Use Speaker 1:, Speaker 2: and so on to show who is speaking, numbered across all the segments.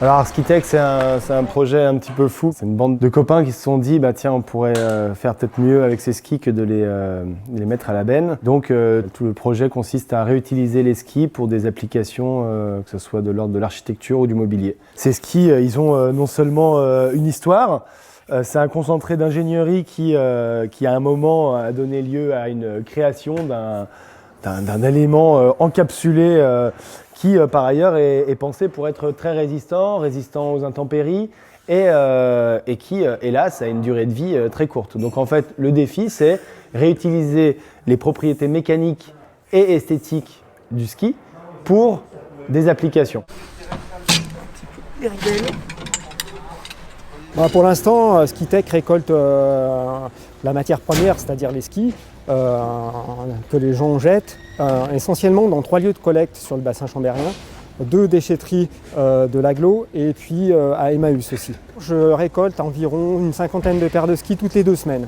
Speaker 1: Alors Skitech, c'est un projet un petit peu fou. C'est une bande de copains qui se sont dit bah tiens, on pourrait faire peut-être mieux avec ces skis que de les mettre à la benne. Donc tout le projet consiste à réutiliser les skis pour des applications que ce soit de l'ordre de l'architecture ou du mobilier. Ces skis, ils ont non seulement une histoire, c'est un concentré d'ingénierie qui à un moment a donné lieu à une création d'un élément encapsulé qui par ailleurs est pensé pour être très résistant aux intempéries et qui hélas a une durée de vie très courte. Donc en fait le défi c'est réutiliser les propriétés mécaniques et esthétiques du ski pour des applications.
Speaker 2: Pour l'instant, Skitech récolte la matière première, c'est-à-dire les skis, que les gens jettent, essentiellement dans 3 lieux de collecte sur le bassin chambérien, 2 déchetteries de l'Agglo et puis à Emmaüs aussi. Je récolte environ une 50aine de paires de skis toutes les 2 semaines,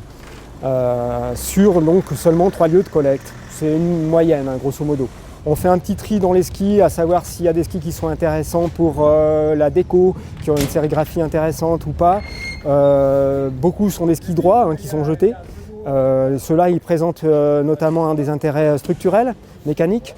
Speaker 2: sur donc seulement 3 lieux de collecte. C'est une moyenne, grosso modo. On fait un petit tri dans les skis, à savoir s'il y a des skis qui sont intéressants pour la déco, qui ont une sérigraphie intéressante ou pas. Beaucoup sont des skis droits qui sont jetés. Ceux-là, ils présentent notamment des intérêts structurels, mécaniques.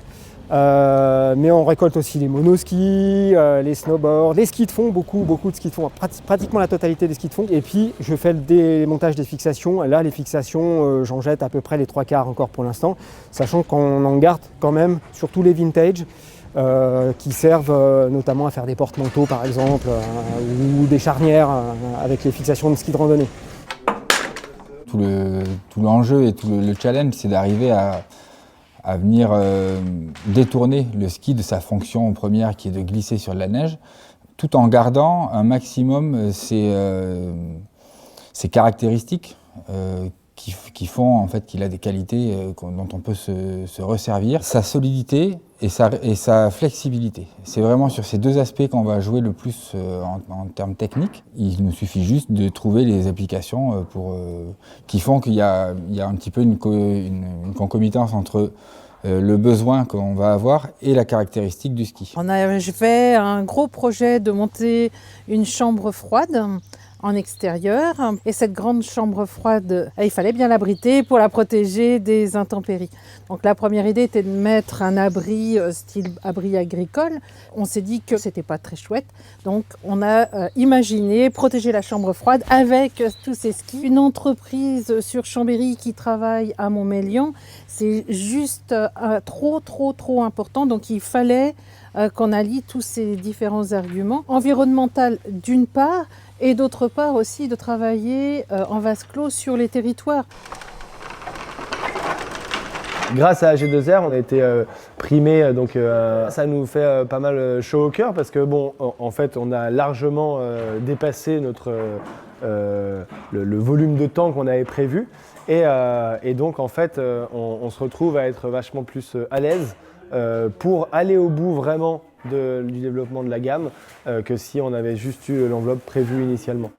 Speaker 2: Mais on récolte aussi les monoskis, les snowboards, les skis de fond, beaucoup de skis de fond, pratiquement la totalité des skis de fond. Et puis je fais le démontage des fixations. Là, les fixations, j'en jette à peu près les 3/4 encore pour l'instant, sachant qu'on en garde quand même sur tous les vintage qui servent notamment à faire des porte-manteaux par exemple, ou des charnières avec les fixations de ski de randonnée.
Speaker 3: Tout l'enjeu et tout le challenge, c'est d'arriver à venir détourner le ski de sa fonction première qui est de glisser sur de la neige, tout en gardant un maximum ses caractéristiques qui font en fait qu'il a des qualités dont on peut se resservir, sa solidité et sa flexibilité. C'est vraiment sur ces 2 aspects qu'on va jouer le plus en termes techniques. Il nous suffit juste de trouver les applications qui font qu'il y a un petit peu une concomitance entre le besoin qu'on va avoir et la caractéristique du ski.
Speaker 4: J'ai fait un gros projet de monter une chambre froide en extérieur. Et cette grande chambre froide, il fallait bien l'abriter pour la protéger des intempéries. Donc la première idée était de mettre un abri style abri agricole. On s'est dit que c'était pas très chouette. Donc on a imaginé protéger la chambre froide avec tous ces skis. Une entreprise sur Chambéry qui travaille à Montmélian, c'est juste trop important. Donc il fallait qu'on allie tous ces différents arguments. Environnemental d'une part, et d'autre part aussi de travailler en vase clos sur les territoires.
Speaker 1: Grâce à AG2R, on a été primé, donc ça nous fait pas mal chaud au cœur parce que bon, en fait, on a largement dépassé le volume de temps qu'on avait prévu et donc en fait, on se retrouve à être vachement plus à l'aise pour aller au bout vraiment du développement de la gamme que si on avait juste eu l'enveloppe prévue initialement.